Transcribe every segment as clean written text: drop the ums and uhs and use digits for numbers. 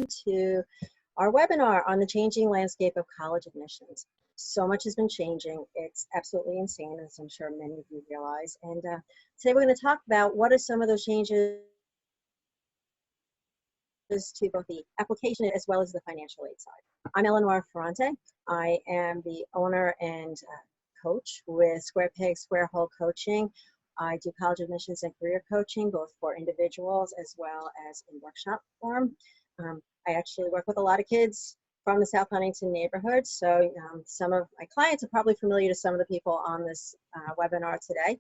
to our webinar on the changing landscape of college admissions. So much has been changing. It's absolutely insane, as I'm sure many of you realize. And today we're going to talk about what are some of those changes to both the application as well as the financial aid side. I'm Eleanora Ferrante. I am the owner and coach with Square Peg, Square Hole Coaching. I do college admissions and career coaching, both for individuals as well as in workshop form. I actually work with a lot of kids from the South Huntington neighborhood, so some of my clients are probably familiar to some of the people on this webinar today.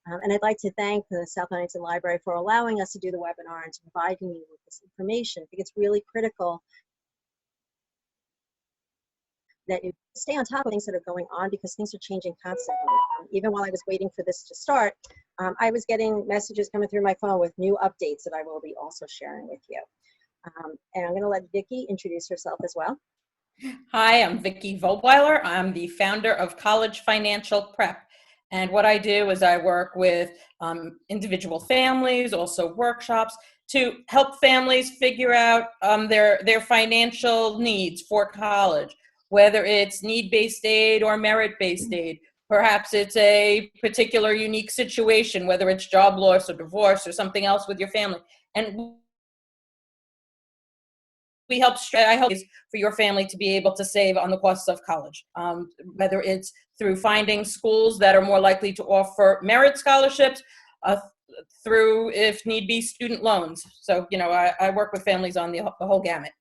And I'd like to thank the South Huntington Library for allowing us to do the webinar and to providing you with this information. I think it's really critical that you stay on top of things that are going on because things are changing constantly. Even while I was waiting for this to start, I was getting messages coming through my phone with new updates that I will be also sharing with you. And I'm going to let Vicki introduce herself as well. Hi, I'm Vicki Vollweiler. I'm the founder of College Financial Prep. And what I do is I work with individual families, also workshops, to help families figure out their financial needs for college, whether it's need-based aid or merit-based aid. Perhaps it's a particular unique situation, whether it's job loss or divorce or something else with your family. And I help for your family to be able to save on the costs of college, whether it's through finding schools that are more likely to offer merit scholarships, through, if need be, student loans. So, I work with families on the whole gamut.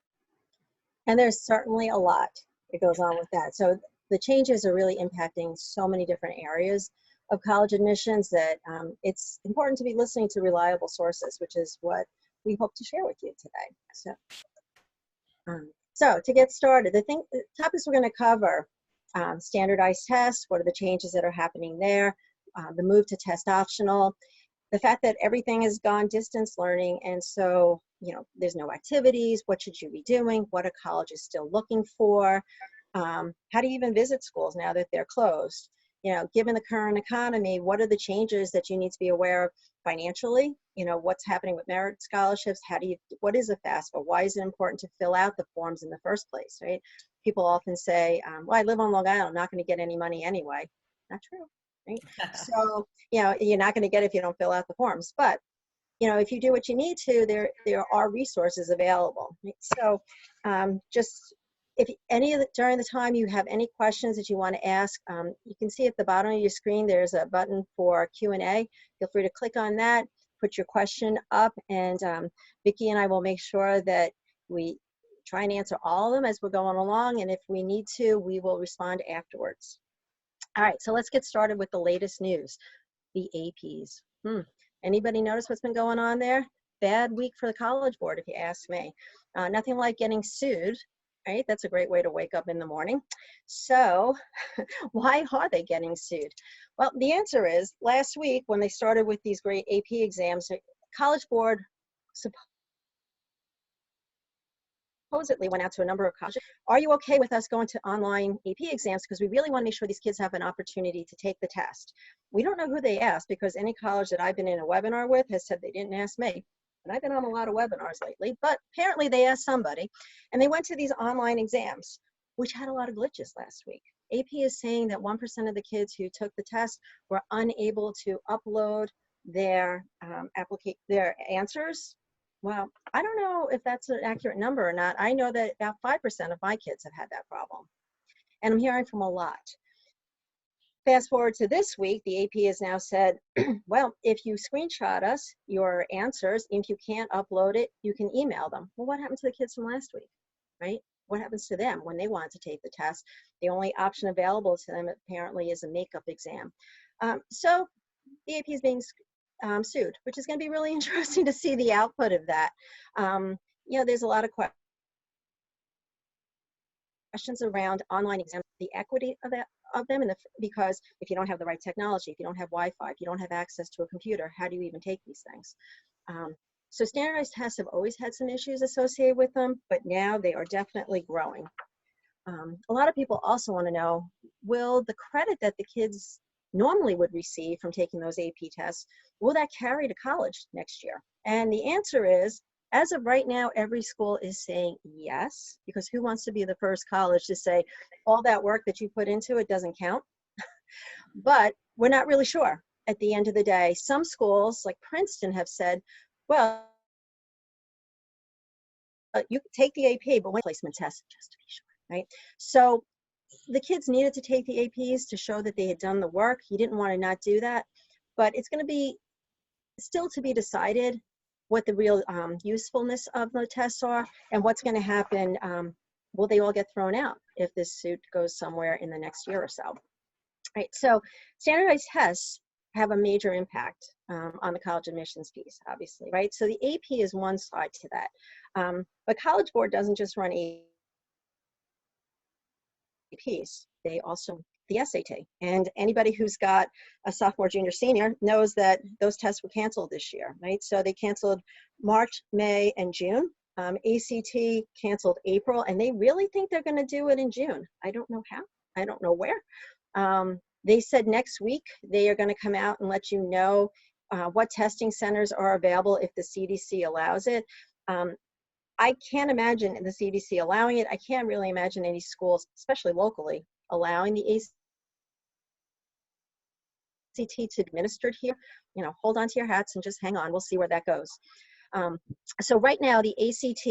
And there's certainly a lot that goes on with that. So the changes are really impacting so many different areas of college admissions that it's important to be listening to reliable sources, which is what we hope to share with you today. So to get started, the topics we're going to cover: standardized tests, what are the changes that are happening there, the move to test optional, the fact that everything has gone distance learning, and so there's no activities. What should you be doing? What are colleges still looking for? How do you even visit schools now that they're closed? Given the current economy, what are the changes that you need to be aware of financially? What's happening with merit scholarships? What is a FAFSA? Why is it important to fill out the forms in the first place, right? People often say, well, I live on Long Island, I'm not going to get any money anyway. Not true, right? So, you're not going to get it if you don't fill out the forms. But, if you do what you need to, there are resources available. Right? So just if during the time you have any questions that you want to ask, you can see at the bottom of your screen there's a button for Q&A. Feel free to click on that, put your question up, and Vicki and I will make sure that we try and answer all of them as we're going along, and if we need to, we will respond afterwards. All right, so let's get started with the latest news, the APs. Anybody notice what's been going on there? Bad week for the College Board, if you ask me. Nothing like getting sued. Right? That's a great way to wake up in the morning. So why are they getting sued? Well, the answer is last week when they started with these great AP exams, the College Board supposedly went out to a number of colleges. Are you okay with us going to online AP exams? Because we really want to make sure these kids have an opportunity to take the test. We don't know who they asked because any college that I've been in a webinar with has said they didn't ask me. And I've been on a lot of webinars lately, but apparently they asked somebody, and they went to these online exams, which had a lot of glitches last week. AP is saying that 1% of the kids who took the test were unable to upload their answers. Well, I don't know if that's an accurate number or not. I know that about 5% of my kids have had that problem, and I'm hearing from a lot. Fast forward to this week, the AP has now said, well, if you screenshot us your answers, if you can't upload it, you can email them. Well, what happened to the kids from last week, right? What happens to them when they want to take the test? The only option available to them apparently is a makeup exam. So the AP is being sued, which is going to be really interesting to see the output of that. There's a lot of questions around online exams, the equity of them, because if you don't have the right technology, if you don't have Wi-Fi, if you don't have access to a computer, how do you even take these things? So standardized tests have always had some issues associated with them, but now they are definitely growing. A lot of people also want to know, will the credit that the kids normally would receive from taking those AP tests, will that carry to college next year? And the answer is As of right now, every school is saying yes, because who wants to be the first college to say all that work that you put into it doesn't count? But we're not really sure at the end of the day. Some schools like Princeton have said, well, you can take the AP, but one placement test just to be sure, right? So the kids needed to take the APs to show that they had done the work. You didn't want to not do that, but it's going to be still to be decided what the real usefulness of the tests are and what's going to happen. Will they all get thrown out if this suit goes somewhere in the next year or so? Right, so standardized tests have a major impact on the college admissions piece, obviously, right? So the AP is one side to that. But College Board doesn't just run APs, they also the SAT. And anybody who's got a sophomore, junior, senior knows that those tests were canceled this year, right? So they canceled March, May, and June. ACT canceled April, and they really think they're going to do it in June. I don't know how, I don't know where. They said next week they are going to come out and let you know what testing centers are available if the CDC allows it. I can't imagine the CDC allowing it. I can't really imagine any schools, especially locally, allowing the ACT to be administered here. You know, hold on to your hats and just hang on. We'll see where that goes. So right now the ACT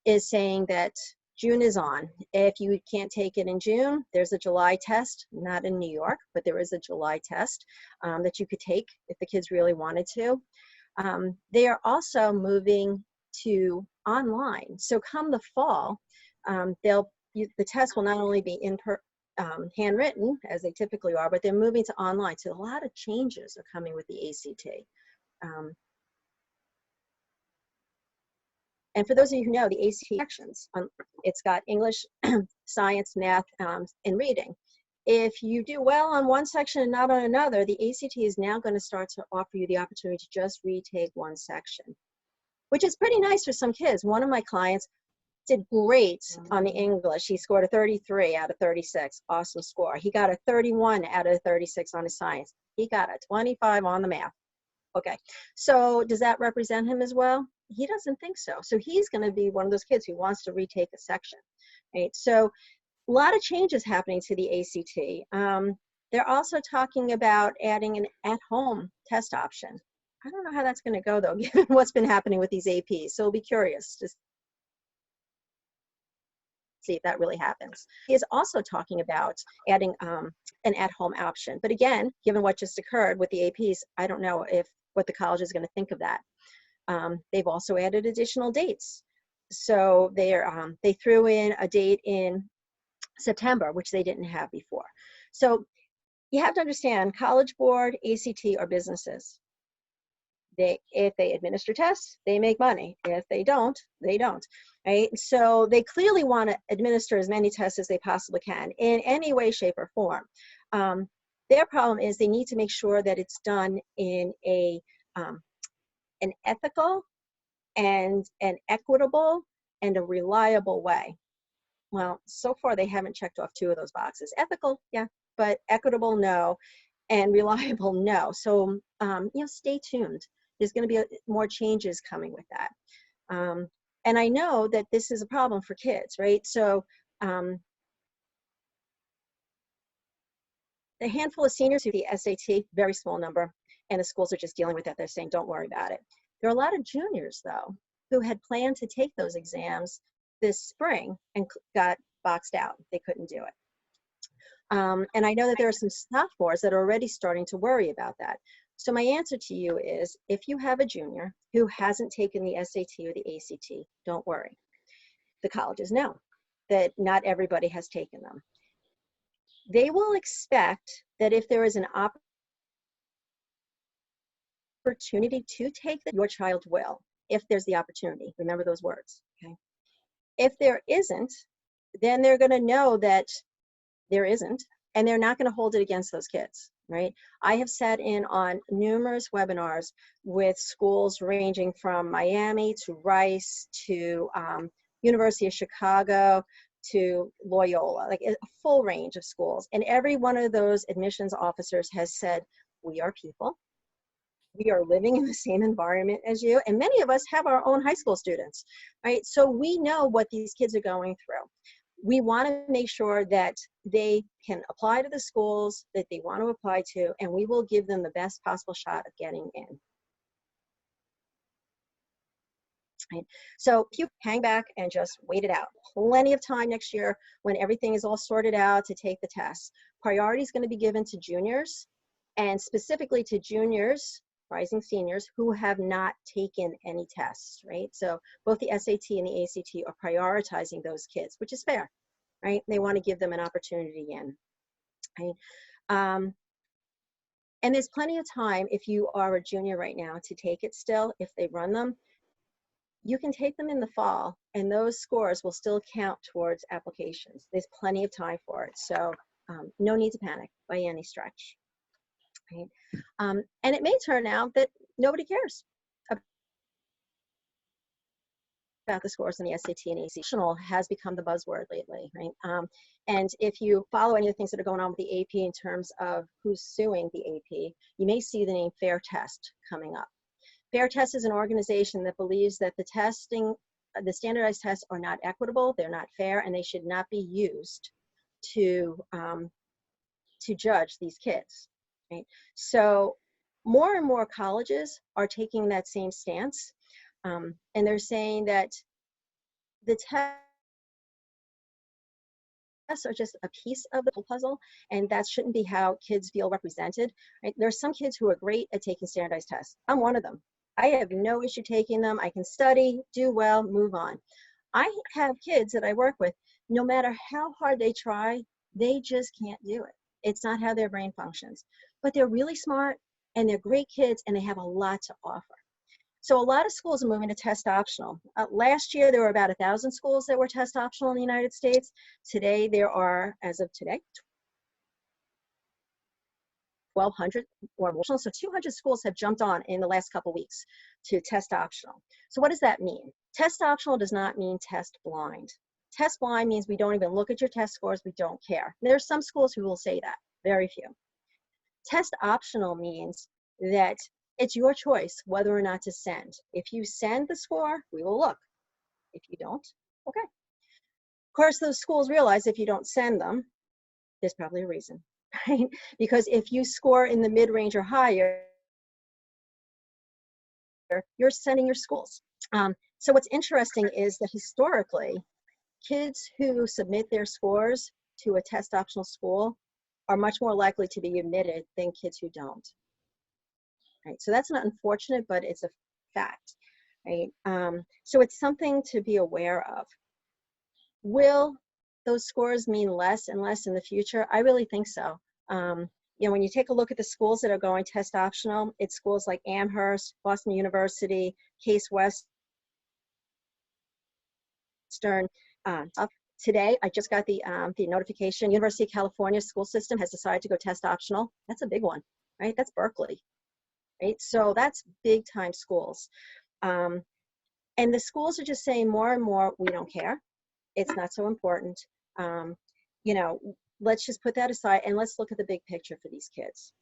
is saying that June is on. If you can't take it in June, there's a July test, not in New York, but there is a July test that you could take if the kids really wanted to. They are also moving to online. So come the fall, the test will not only be handwritten, as they typically are, but they're moving to online. So a lot of changes are coming with the ACT. And for those of you who know, the ACT sections, it's got English, science, math, and reading. If you do well on one section and not on another, the ACT is now going to start to offer you the opportunity to just retake one section, which is pretty nice for some kids. One of my clients did great on the English. He scored a 33 out of 36, awesome score. He got a 31 out of 36 on his science. He got a 25 on the math. Okay, so does that represent him as well? He doesn't think so. So he's going to be one of those kids who wants to retake a section, right? So a lot of changes happening to the ACT. They're also talking about adding an at-home test option. I don't know how that's going to go, though, given what's been happening with these APs. So we'll be curious to see if that really happens. He is also talking about adding an at-home option. But again, given what just occurred with the APs, I don't know what the college is going to think of that. They've also added additional dates. So they threw in a date in September, which they didn't have before. So you have to understand, College Board, ACT are businesses. If they administer tests, they make money. If they don't, they don't, right? So they clearly want to administer as many tests as they possibly can in any way, shape, or form. Their problem is they need to make sure that it's done in an ethical and an equitable and a reliable way. Well, so far they haven't checked off two of those boxes. Ethical, yeah, but equitable, no, and reliable, no. So, stay tuned. There's going to be more changes coming with that. And I know that this is a problem for kids, right? So the handful of seniors who do the SAT, very small number, and the schools are just dealing with that. They're saying, don't worry about it. There are a lot of juniors, though, who had planned to take those exams this spring and got boxed out. They couldn't do it. And I know that there are some sophomores that are already starting to worry about that. So my answer to you is, if you have a junior who hasn't taken the SAT or the ACT, don't worry. The colleges know that not everybody has taken them. They will expect that if there is an opportunity to take that, your child will, if there's the opportunity. Remember those words, okay? If there isn't, then they're going to know that there isn't, and they're not going to hold it against those kids, right? I have sat in on numerous webinars with schools ranging from Miami to Rice to University of Chicago to Loyola, like a full range of schools. And every one of those admissions officers has said, we are people. We are living in the same environment as you, and many of us have our own high school students, right? So we know what these kids are going through. We want to make sure that they can apply to the schools that they want to apply to, and we will give them the best possible shot of getting in. Right? So if you hang back and just wait it out, plenty of time next year when everything is all sorted out to take the tests. Priority is going to be given to juniors, and specifically to juniors, rising seniors, who have not taken any tests, right? So both the SAT and the ACT are prioritizing those kids, which is fair, right? They want to give them an opportunity in, right? And there's plenty of time if you are a junior right now to take it still, if they run them. You can take them in the fall, and those scores will still count towards applications. There's plenty of time for it, so no need to panic by any stretch. Right? And it may turn out that nobody cares about the scores in the SAT and ACT. Has become the buzzword lately, right? And if you follow any of the things that are going on with the AP in terms of who's suing the AP, you may see the name Fair Test coming up. Fair Test is an organization that believes that the standardized tests are not equitable, they're not fair, and they should not be used to judge these kids. Right? So more and more colleges are taking that same stance, and they're saying that the tests are just a piece of the puzzle, and that shouldn't be how kids feel represented. Right? There are some kids who are great at taking standardized tests. I'm one of them. I have no issue taking them. I can study, do well, move on. I have kids that I work with, no matter how hard they try, they just can't do it. It's not how their brain functions. But they're really smart, and they're great kids, and they have a lot to offer. So a lot of schools are moving to test optional. Last year, there were about 1,000 schools that were test optional in the United States. Today, there are, as of today, 1,200 or more. So 200 schools have jumped on in the last couple weeks to test optional. So what does that mean? Test optional does not mean test blind. Test blind means we don't even look at your test scores, we don't care. There are some schools who will say that, very few. Test optional means that it's your choice whether or not to send. If you send the score, we will look. If you don't, okay. Of course, those schools realize if you don't send them, there's probably a reason. Right? Because if you score in the mid-range or higher, you're sending your schools. So what's interesting is that historically, kids who submit their scores to a test optional school are much more likely to be admitted than kids who don't. Right? So that's not unfortunate, but it's a fact. Right? So it's something to be aware of. Will those scores mean less and less in the future? I really think so. You know, when you take a look at the schools that are going test optional, it's schools like Amherst, Boston University, Case Western. Today, I just got the notification, University of California school system has decided to go test optional. That's a big one, right? That's Berkeley, right? So that's big time schools. And the schools are just saying more and more, we don't care. It's not so important. You know, let's just put that aside and let's look at the big picture for these kids,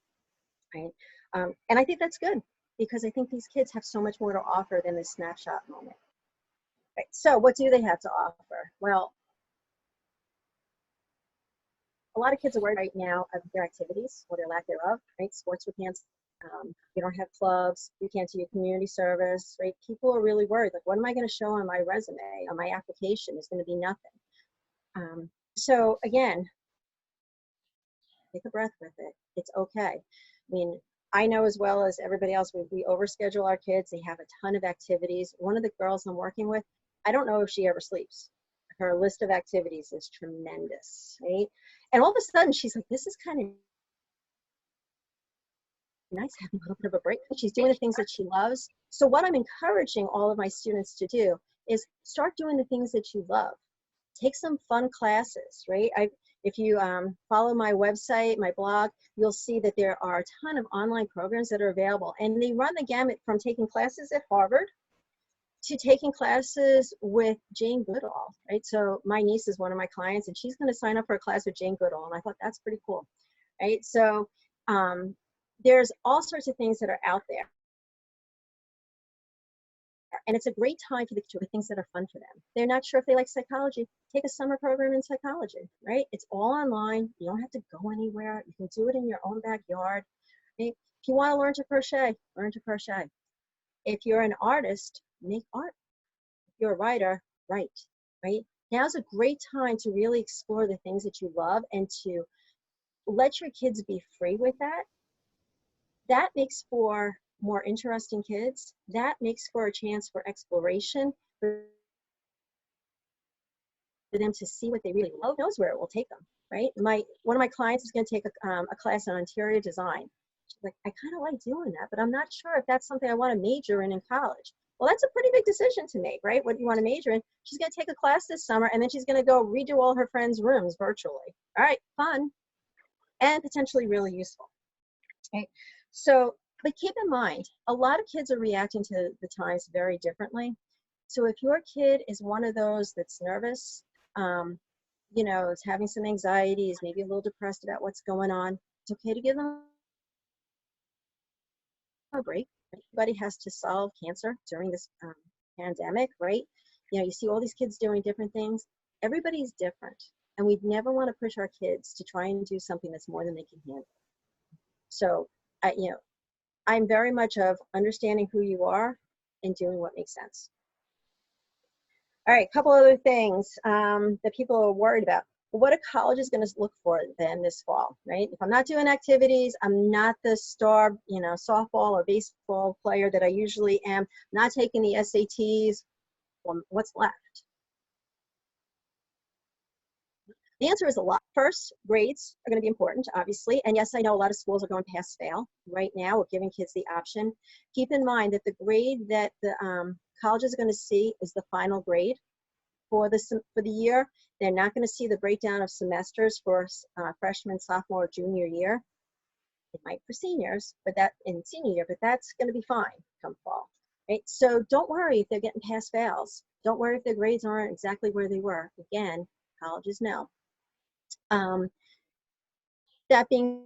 right? And I think that's good because I think these kids have so much more to offer than this snapshot moment. Right, so what do they have to offer? Well, a lot of kids are worried right now of their activities or their lack thereof, right? Sports we can't, you don't have clubs, you can't do your community service, right? People are really worried, like, what am I gonna show on my resume, on my application? It's gonna be nothing. So again, take a breath with it. It's okay. I mean, I know as well as everybody else, we overschedule our kids. They have a ton of activities. One of the girls I'm working with, I don't know if she ever sleeps. Her list of activities is tremendous, right? And all of a sudden, she's like, this is kind of nice having a little bit of a break. She's doing the things that she loves. So what I'm encouraging all of my students to do is start doing the things that you love. Take some fun classes, right? If you follow my website, my blog, you'll see that there are a ton of online programs that are available. And they run the gamut from taking classes at Harvard to taking classes with Jane Goodall, right? So my niece is one of my clients, and she's going to sign up for a class with Jane Goodall. And I thought that's pretty cool, right? So there's all sorts of things that are out there. And it's a great time for the kids to do things that are fun for them. They're not sure if they like psychology. Take a summer program in psychology, right? It's all online. You don't have to go anywhere. You can do it in your own backyard. Right? If you want to learn to crochet, learn to crochet. If you're an artist, make art. If you're a writer, write, right? Now's a great time to really explore the things that you love and to let your kids be free with that. That makes for more interesting kids. That makes for a chance for exploration, for them to see what they really love. Who knows where it will take them, right? One of my clients is going to take a class on interior design. She's like, I kind of like doing that, but I'm not sure if that's something I want to major in college. Well, that's a pretty big decision to make, right? What do you want to major in? She's going to take a class this summer, and then she's going to go redo all her friends' rooms virtually. All right, fun and potentially really useful. Okay, so, but keep in mind, a lot of kids are reacting to the times very differently. So if your kid is one of those that's nervous, you know, is having some anxiety, is maybe a little depressed about what's going on, it's okay to give them a break. Everybody has to solve cancer during this pandemic, right? You know, you see all these kids doing different things. Everybody's different. And we never want to push our kids to try and do something that's more than they can handle. So, you know, I'm very much of understanding who you are and doing what makes sense. All right, a couple other things that people are worried about. What a college is going to look for then this fall, right? If I'm not doing activities, I'm not the star, you know, softball or baseball player that I usually am, not taking the SATs, well, what's left? The answer is a lot. First, grades are going to be important, obviously. And yes, I know a lot of schools are going pass-fail right now. We're giving kids the option. Keep in mind that the grade that the colleges are going to see is the final grade for the year. They're not going to see the breakdown of semesters for freshman, sophomore, or junior year. It might for seniors, but that in senior year, but that's going to be fine come fall. Right? So don't worry if they're getting pass-fails. Don't worry if their grades aren't exactly where they were. Again, colleges know. That being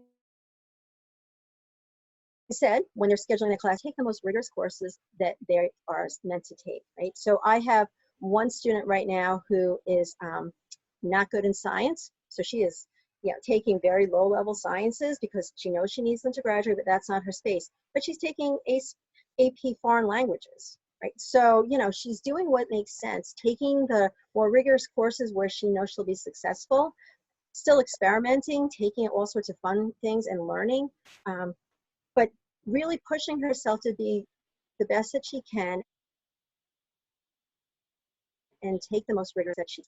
said, when they're scheduling a class, take the most rigorous courses that they are meant to take, right? So I have one student right now who is not good in science. So she is, you know, taking very low-level sciences because she knows she needs them to graduate, but that's not her space. But she's taking AP foreign languages, right? So, you know, she's doing what makes sense, taking the more rigorous courses where she knows she'll be successful, still experimenting, taking all sorts of fun things and learning, but really pushing herself to be the best that she can and take the most rigorous that she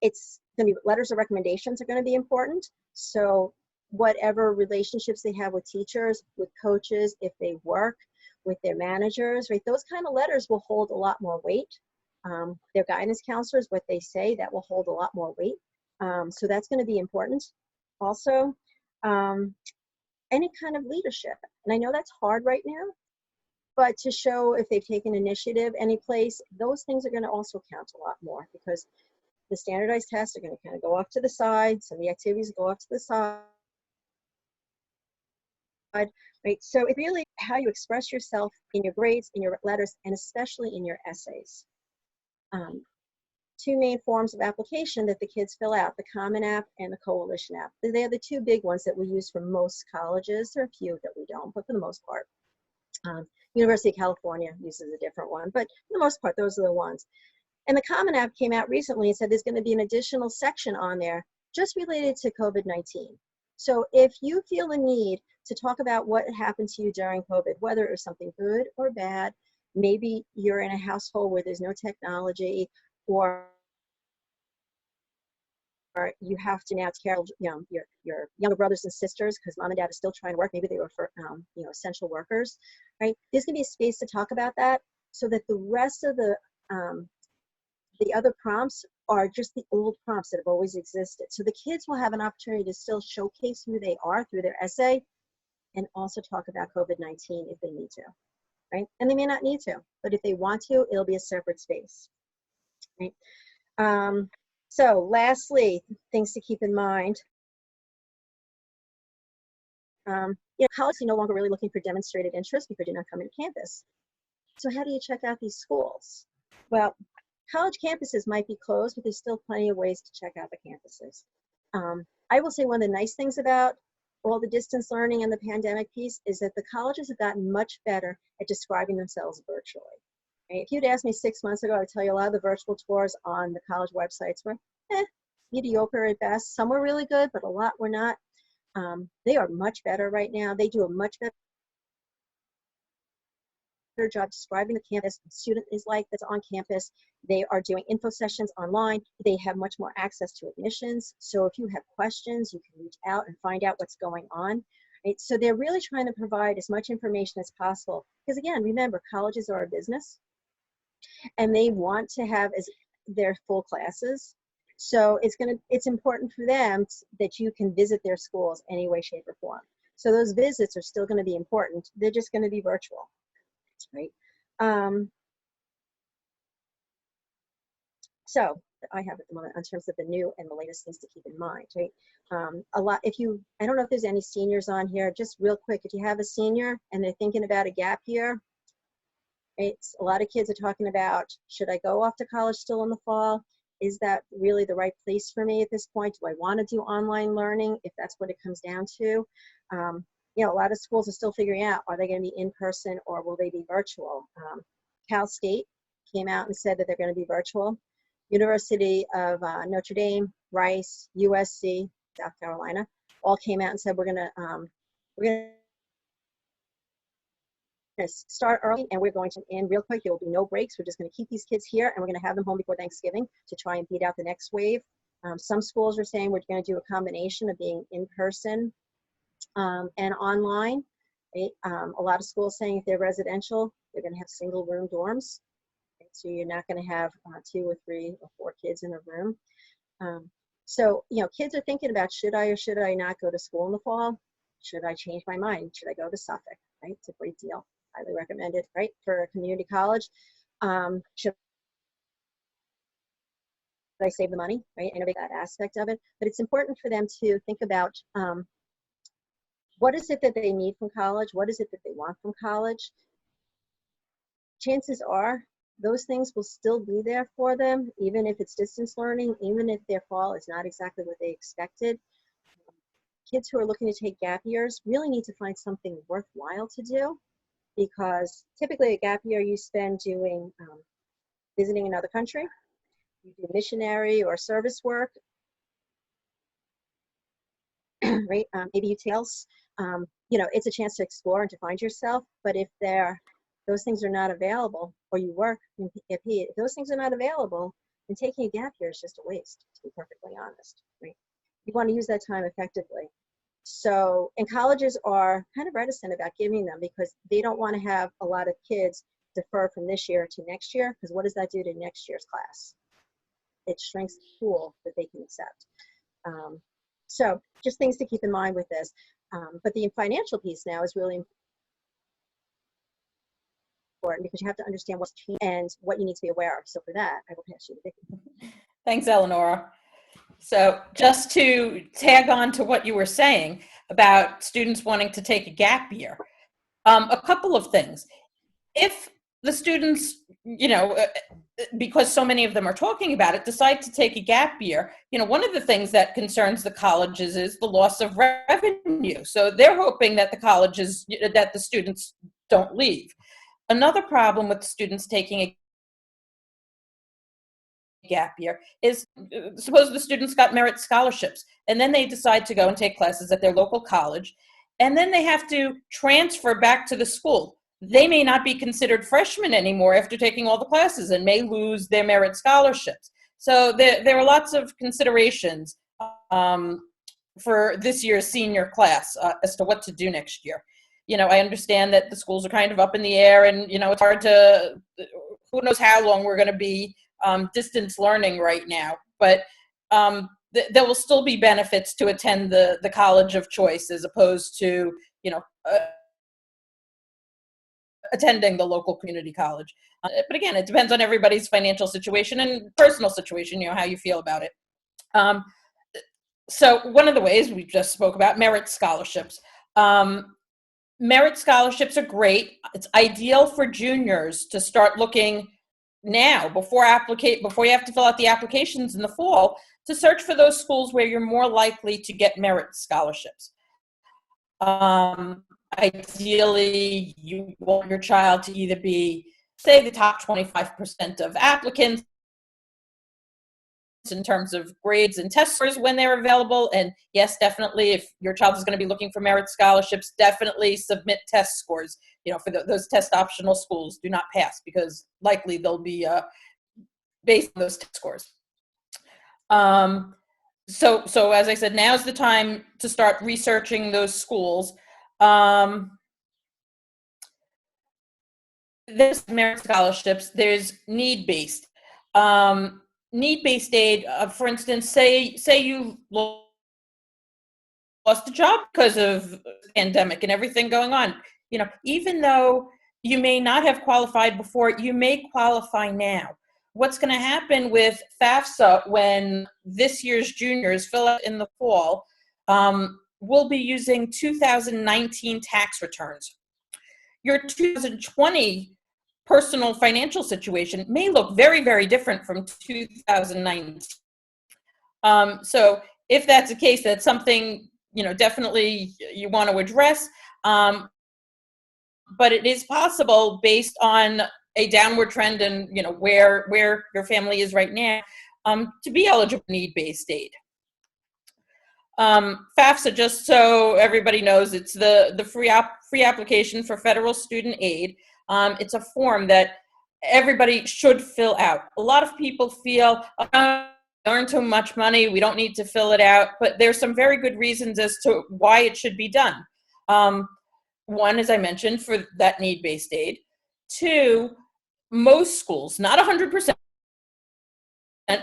it's going to be letters of recommendations are going to be important. So whatever relationships they have with teachers, with coaches, if they work with their managers, right, those kind of letters will hold a lot more weight. Their guidance counselors, what they say, that will hold a lot more weight. So that's going to be important. Also, any kind of leadership. And I know that's hard right now, but to show if they've taken initiative any place, those things are going to also count a lot more because the standardized tests are going to kind of go off to the side. Some of the activities go off to the side. Right? So it's really how you express yourself in your grades, in your letters, and especially in your essays. Two main forms of application that the kids fill out, the Common App and the Coalition App. They are the two big ones that we use for most colleges. There are a few that we don't, but for the most part. University of California uses a different one, but for the most part, those are the ones. And the Common App came out recently and said there's going to be an additional section on there just related to COVID-19. So if you feel a need to talk about what happened to you during COVID, whether it was something good or bad, maybe you're in a household where there's no technology, or you have to now take care of, you know, your younger brothers and sisters because mom and dad are still trying to work. Maybe they were for, you know, essential workers, right? There's going to be a space to talk about that so that the rest of the other prompts are just the old prompts that have always existed. So the kids will have an opportunity to still showcase who they are through their essay and also talk about COVID-19 if they need to, right? And they may not need to, but if they want to, it'll be a separate space, right? So lastly, things to keep in mind. You know, college is no longer really looking for demonstrated interest because you're not coming to campus. So how do you check out these schools? Well, college campuses might be closed, but there's still plenty of ways to check out the campuses. I will say one of the nice things about all the distance learning and the pandemic piece is that the colleges have gotten much better at describing themselves virtually. Right? If you'd asked me 6 months ago, I would tell you a lot of the virtual tours on the college websites were mediocre at best. Some were really good, but a lot were not. They are much better right now. They do a much better job describing the campus, the student is like that's on campus. They are doing info sessions online. They have much more access to admissions. So if you have questions, you can reach out and find out what's going on. Right? So they're really trying to provide as much information as possible. Because again, remember, colleges are a business and they want to have their full classes. So it's important for them that you can visit their schools any way, shape, or form. So those visits are still going to be important. They're just going to be virtual. Right. So I have at the moment in terms of the new and the latest things to keep in mind, right? I don't know if there's any seniors on here, just real quick, if you have a senior and they're thinking about a gap year, a lot of kids are talking about, should I go off to college still in the fall? Is that really the right place for me at this point? Do I want to do online learning if that's what it comes down to? A lot of schools are still figuring out, are they going to be in person or will they be virtual? Cal State came out and said that they're going to be virtual. University of Notre Dame, Rice, USC, South Carolina, all came out and said we're going to start early and we're going to end real quick. There will be no breaks. We're just going to keep these kids here and we're going to have them home before Thanksgiving to try and beat out the next wave. Some schools are saying we're going to do a combination of being in person and online. Right? A lot of schools saying if they're residential, they're going to have single room dorms. Right? So you're not going to have 2 or 3 or 4 kids in a room. Kids are thinking about, should I or should I not go to school in the fall? Should I change my mind? Should I go to Suffolk? Right? It's a great deal. Highly recommend it, right? For a community college. Should I save the money? Right? I know that aspect of it, but it's important for them to think about what is it that they need from college? What is it that they want from college? Chances are those things will still be there for them, even if it's distance learning, even if their fall is not exactly what they expected. Kids who are looking to take gap years really need to find something worthwhile to do, because typically a gap year you spend doing visiting another country, you do missionary or service work, right? Maybe you else. It's a chance to explore and to find yourself. But if those things are not available, or you work in PFP, if those things are not available, then taking a gap year is just a waste, to be perfectly honest. Right? You want to use that time effectively. So, and colleges are kind of reticent about giving them because they don't want to have a lot of kids defer from this year to next year, because what does that do to next year's class? It shrinks the pool that they can accept. So just things to keep in mind with this. But the financial piece now is really important because you have to understand what's changed and what you need to be aware of. So for that, I will pass you to Vicki. Thanks, Eleanora. So just to tag on to what you were saying about students wanting to take a gap year, a couple of things. If the students, because so many of them are talking about it, decide to take a gap year, one of the things that concerns the colleges is the loss of revenue. So they're hoping that that the students don't leave. Another problem with students taking a gap year is, suppose the students got merit scholarships and then they decide to go and take classes at their local college, and then they have to transfer back to the school. They may not be considered freshmen anymore after taking all the classes and may lose their merit scholarships. So there are lots of considerations for this year's senior class as to what to do next year. I understand that the schools are kind of up in the air and, it's hard to, who knows how long we're going to be distance learning right now, but there will still be benefits to attend the college of choice as opposed to, attending the local community college. But again, it depends on everybody's financial situation and personal situation, how you feel about it. So one of the ways we just spoke about, merit scholarships. Merit scholarships are great. It's ideal for juniors to start looking now before you have to fill out the applications in the fall, to search for those schools where you're more likely to get merit scholarships. Ideally, you want your child to either be, say, the top 25% of applicants in terms of grades and test scores when they're available. And yes, definitely, if your child is going to be looking for merit scholarships, definitely submit test scores. For those test optional schools, do not pass, because likely they'll be based on those test scores. So as I said, now's the time to start researching those schools. There's merit scholarships. There's need-based. Need-based aid, for instance, say you lost a job because of the pandemic and everything going on. Even though you may not have qualified before, you may qualify now. What's going to happen with FAFSA when this year's juniors fill out in the fall, we'll be using 2019 tax returns. Your 2020 personal financial situation may look very, very different from 2019. So if that's the case, that's something, definitely you want to address. But it is possible, based on a downward trend and, where your family is right now, to be eligible for need-based aid. FAFSA, just so everybody knows, it's the free application for federal student aid. It's a form that everybody should fill out. A lot of people feel, oh, we earn too much money, we don't need to fill it out, but there's some very good reasons as to why it should be done. One, as I mentioned, for that need-based aid. Two, most schools, not 100%,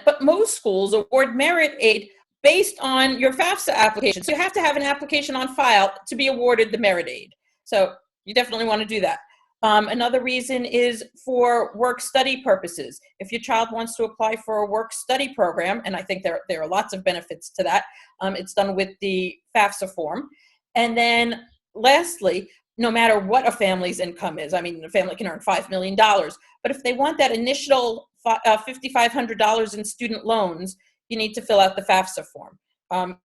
but most schools award merit aid based on your FAFSA application. So you have to have an application on file to be awarded the merit aid. So you definitely want to do that. Another reason is for work-study purposes. If your child wants to apply for a work-study program, and I think there are lots of benefits to that, it's done with the FAFSA form. And then lastly, no matter what a family's income is, a family can earn $5 million, but if they want that initial $5,500 in student loans, you need to fill out the FAFSA form. And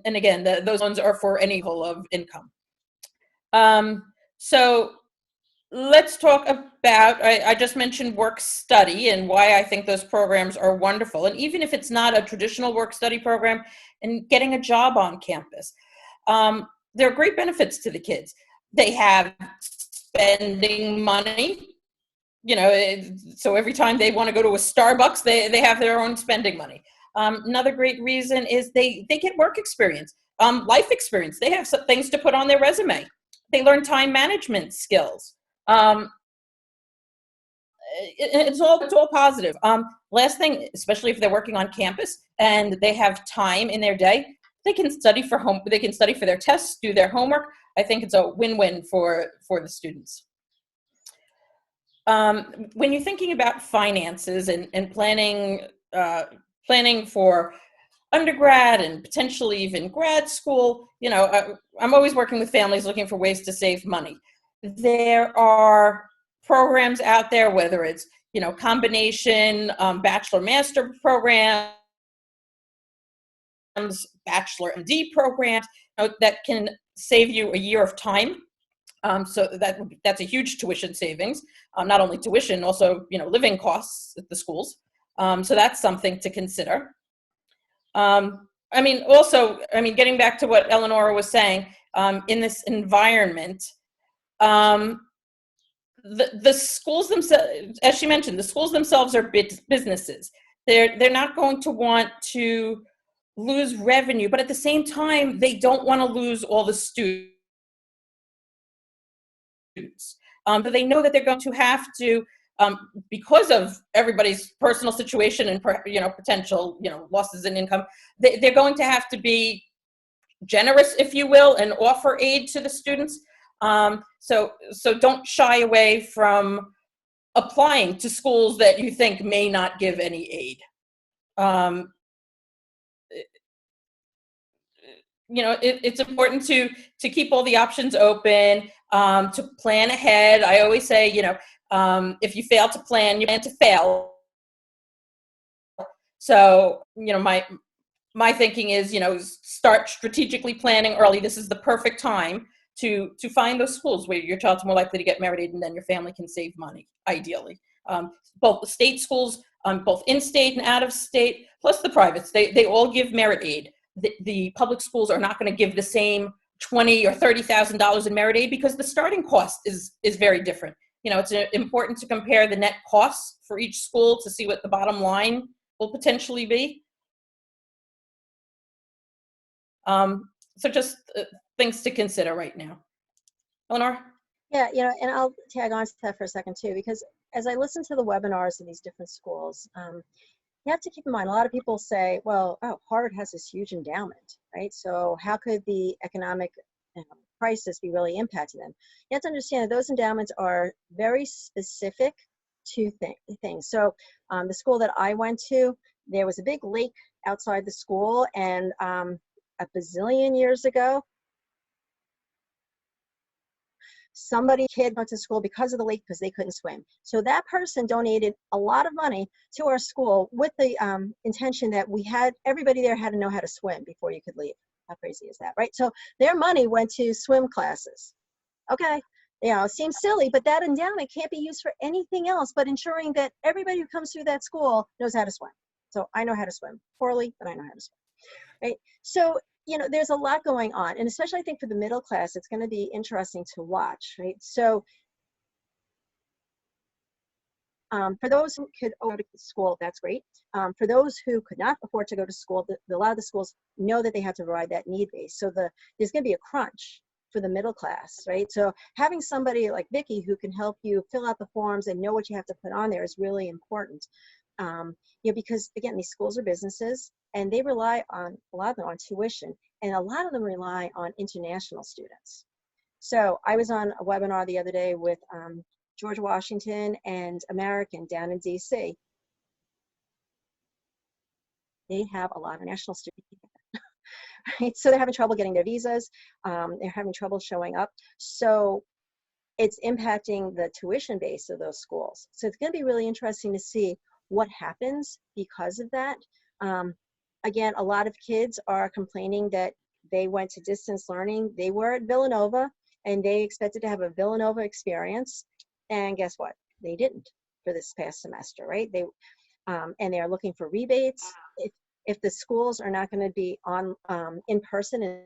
again, those loans are for any level of income. So let's talk about, I just mentioned work-study and why I think those programs are wonderful. And even if it's not a traditional work-study program, and getting a job on campus, there are great benefits to the kids. They have spending money, so every time they want to go to a Starbucks, they have their own spending money. Another great reason is they get work experience, life experience. They have some things to put on their resume. They learn time management skills. It's all positive. Last thing, especially if they're working on campus and they have time in their day, they can study for their tests, do their homework. I think it's a win-win for the students. When you're thinking about finances and planning for undergrad and potentially even grad school, I'm always working with families looking for ways to save money. There are programs out there, whether it's, combination bachelor-master programs, bachelor MD programs, that can save you a year of time. So that's a huge tuition savings. Not only tuition, also, living costs at the schools. So that's something to consider. Getting back to what Eleanora was saying, in this environment, the schools themselves, as she mentioned, the schools themselves are businesses. They're not going to want to lose revenue, but at the same time, they don't want to lose all the students. But they know that they're going to have to, because of everybody's personal situation and potential losses in income, they're going to have to be generous, if you will, and offer aid to the students. So don't shy away from applying to schools that you think may not give any aid. it's important to keep all the options open, to plan ahead. I always say, if you fail to plan, you plan to fail. So, my thinking is, start strategically planning early. This is the perfect time to find those schools where your child's more likely to get married, and then your family can save money, ideally. Both the state schools, both in-state and out-of-state, plus the privates, they all give merit aid. The public schools are not going to give the same $20,000 or $30,000 in merit aid because the starting cost is very different. It's important to compare the net costs for each school to see what the bottom line will potentially be. So just things to consider right now. Eleanor? Yeah, and I'll tag on to that for a second too, because as I listen to the webinars of these different schools, you have to keep in mind, a lot of people say, well, Harvard has this huge endowment, right? So how could the economic crisis be really impacting them? You have to understand that those endowments are very specific to things. So the school that I went to, there was a big lake outside the school, and a bazillion years ago, kid went to school because of the lake because they couldn't swim. So that person donated a lot of money to our school with the intention that everybody there had to know how to swim before you could leave. How crazy is that, right? So their money went to swim classes. Okay, it seems silly, but that endowment can't be used for anything else but ensuring that everybody who comes through that school knows how to swim. So I know how to swim poorly, but I know how to swim, right? So there's a lot going on, and especially I think for the middle class, it's going to be interesting to watch, right? So for those who could go to school, that's great. For those who could not afford to go to school, a lot of the schools know that they have to provide that need base. So there's going to be a crunch for the middle class, right? So having somebody like Vicki who can help you fill out the forms and know what you have to put on there is really important. Because again, these schools are businesses, and they rely on a lot of them on tuition, and a lot of them rely on international students. So I was on a webinar the other day with George Washington and American down in DC. They have a lot of national students, right? So they're having trouble getting their visas. They're having trouble showing up. So it's impacting the tuition base of those schools. So it's going to be really interesting to see what happens because of that. Again, a lot of kids are complaining that they went to distance learning. They were at Villanova, and they expected to have a Villanova experience. And guess what? They didn't for this past semester, right? And they are looking for rebates. If the schools are not going to be on in person in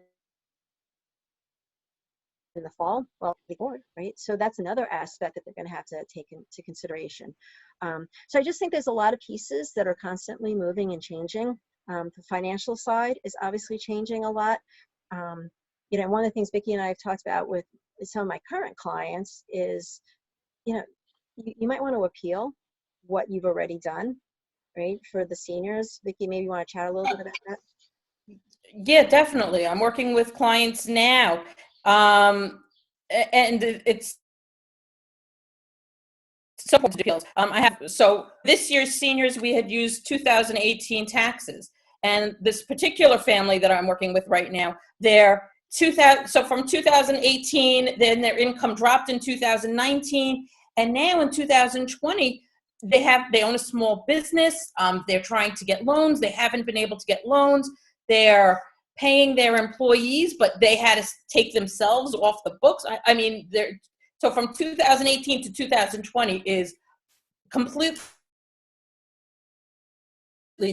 the fall, well, they board, right? So that's another aspect that they're going to have to take into consideration. So I just think there's a lot of pieces that are constantly moving and changing. The financial side is obviously changing a lot. One of the things Vicki and I have talked about with some of my current clients is, you might want to appeal what you've already done, right, for the seniors. Vicki, maybe you want to chat a little bit about that? Yeah, definitely. I'm working with clients now. And it's so important to appeals. So this year's seniors, we had used 2018 taxes. And this particular family that I'm working with right now, so from 2018, then their income dropped in 2019. And now in 2020, they own a small business. They're trying to get loans. They haven't been able to get loans. They're paying their employees, but they had to take themselves off the books. So from 2018 to 2020 is completely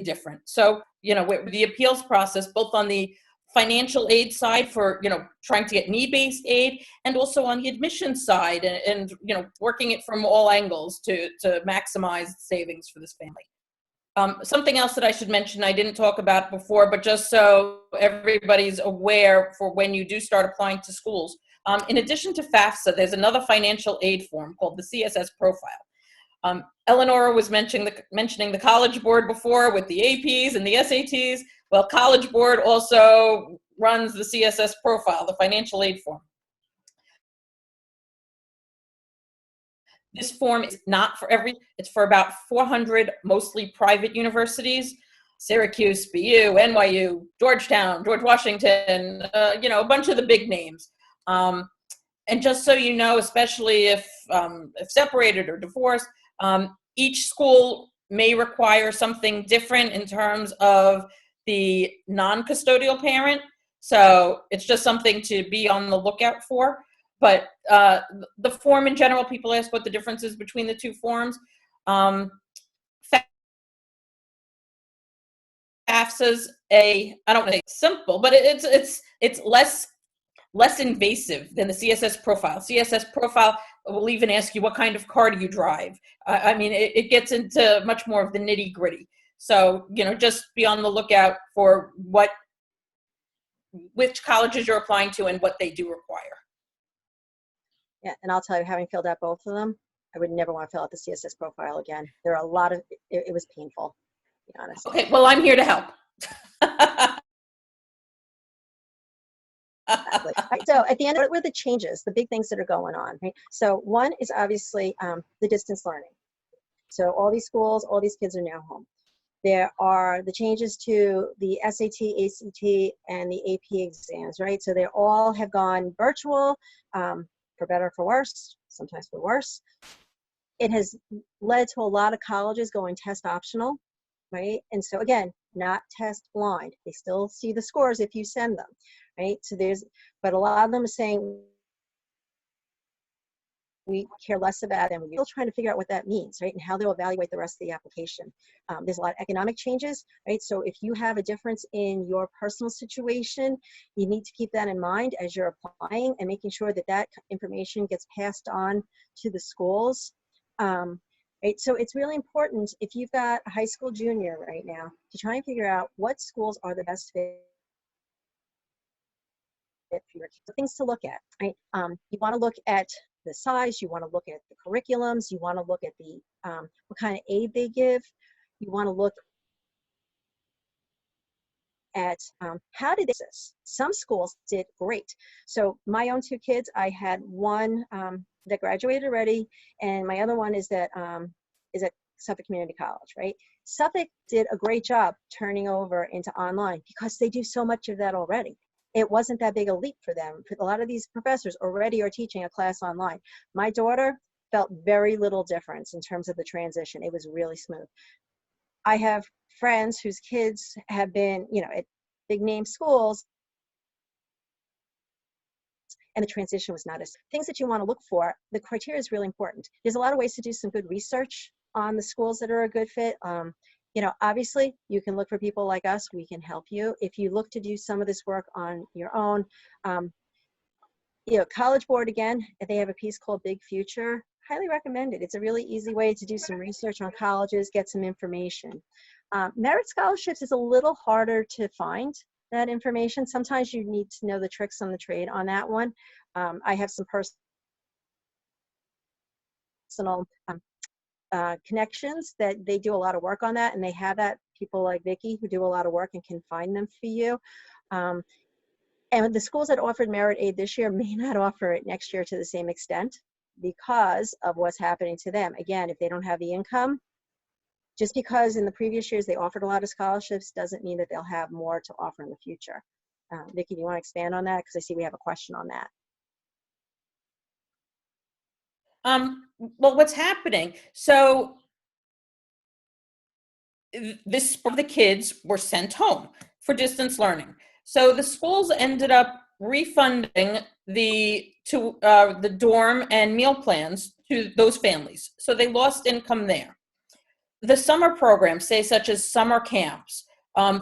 different. So, the appeals process, both on the financial aid side for, trying to get need-based aid, and also on the admission side, and working it from all angles to maximize savings for this family. Something else that I should mention, I didn't talk about before, but just so everybody's aware for when you do start applying to schools, in addition to FAFSA, there's another financial aid form called the CSS profile. Eleanor was mentioning the College Board before with the APs and the SATs. Well, College Board also runs the CSS profile, the financial aid form. This form is not for it's for about 400 mostly private universities. Syracuse, BU, NYU, Georgetown, George Washington, a bunch of the big names. And just so you know, especially if separated or divorced, each school may require something different in terms of the non-custodial parent. So it's just something to be on the lookout for. But the form in general, people ask what the difference is between the two forms. FAFSA's I don't want to say simple, but it's less invasive than the CSS profile. CSS profile will even ask you what kind of car do you drive. I mean, it gets into much more of the nitty gritty. So, just be on the lookout for which colleges you're applying to and what they do require. Yeah, and I'll tell you, having filled out both of them, I would never want to fill out the CSS profile again. There are a lot of, it was painful, to be honest. Okay, well, I'm here to help. Exactly. Right, so at the end, what were the changes, the big things that are going on, right? So one is obviously the distance learning. So all these schools, all these kids are now home. There are the changes to the SAT, ACT, and the AP exams, right? So they all have gone virtual, for better or for worse, sometimes for worse. It has led to a lot of colleges going test optional, right? And so again, not test blind. They still see the scores if you send them, right? So but a lot of them are saying, we care less about them. We're still trying to figure out what that means, right? And how they'll evaluate the rest of the application. There's a lot of economic changes, right? So if you have a difference in your personal situation, you need to keep that in mind as you're applying and making sure that that information gets passed on to the schools. Right? So it's really important if you've got a high school junior right now to try and figure out what schools are the best fit for your kids. Things to look at, right? You want to look at the size, you want to look at the curriculums, you want to look at the what kind of aid they give, you want to look at how did this. Some schools did great. So my own two kids, I had one that graduated already, and my other one is at Suffolk Community College, right? Suffolk did a great job turning over into online because they do so much of that already. It wasn't that big a leap for them. A lot of these professors already are teaching a class online. My daughter felt very little difference in terms of the transition. It was really smooth. I have friends whose kids have been, at big name schools, and the transition was not as. Things that you want to look for, the criteria is really important. There's a lot of ways to do some good research on the schools that are a good fit. Obviously you can look for people like us. We can help you. If you look to do some of this work on your own, College Board, again, they have a piece called Big Future. Highly recommend it. It's a really easy way to do some research on colleges, get some information. Merit scholarships is a little harder to find that information. Sometimes you need to know the tricks on the trade on that one. I have some personal connections that they do a lot of work on that, and they have that, people like Vicki who do a lot of work and can find them for you. And the schools that offered merit aid this year may not offer it next year to the same extent because of what's happening to them. Again, if they don't have the income, just because in the previous years they offered a lot of scholarships doesn't mean that they'll have more to offer in the future. Vicki, do you want to expand on that? Because I see we have a question on that. Well, what's happening? So the kids were sent home for distance learning. So the schools ended up refunding the dorm and meal plans to those families. So they lost income there. The summer programs, say such as summer camps,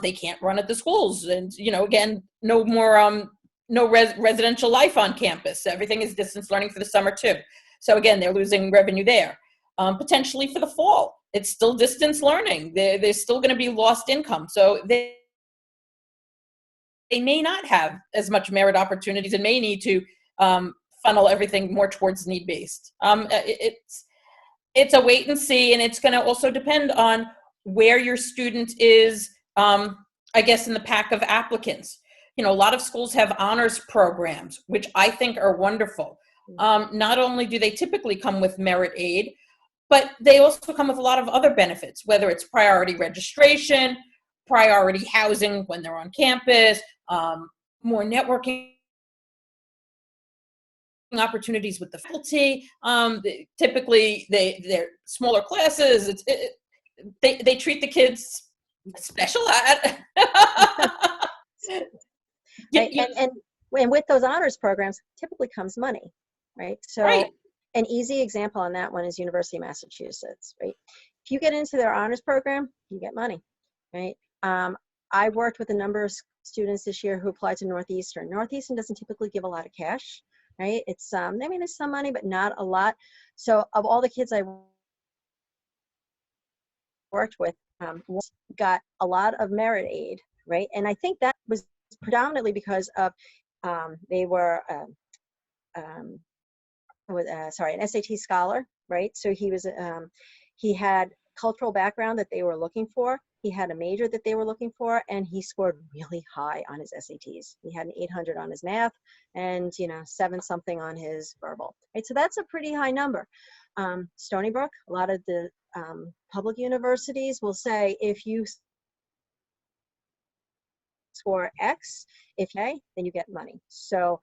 they can't run at the schools, and again, no more residential life on campus. Everything is distance learning for the summer too. So again, they're losing revenue there. Potentially for the fall, it's still distance learning. There's still going to be lost income. So they may not have as much merit opportunities and may need to funnel everything more towards need-based. It's a wait and see, and it's going to also depend on where your student is, I guess, in the pack of applicants. A lot of schools have honors programs, which I think are wonderful. Not only do they typically come with merit aid, but they also come with a lot of other benefits, whether it's priority registration, priority housing when they're on campus, more networking opportunities with the faculty. Typically, they're smaller classes. They treat the kids special ed. Right? And with those honors programs, typically comes money, right? So right. an easy example on that one is University of Massachusetts, right? If you get into their honors program, you get money, right? I worked with a number of students this year who applied to Northeastern. Northeastern doesn't typically give a lot of cash, right? It's, I mean, there's some money, but not a lot. So of all the kids I worked with, got a lot of merit aid, right? And I think that was predominantly because of they were an SAT scholar, right? So he had cultural background that they were looking for. He had a major that they were looking for, and he scored really high on his SATs. He had an 800 on his math, and 7 something on his verbal. Right, so that's a pretty high number. Stony Brook, a lot of the public universities will say if you score X, then you get money. So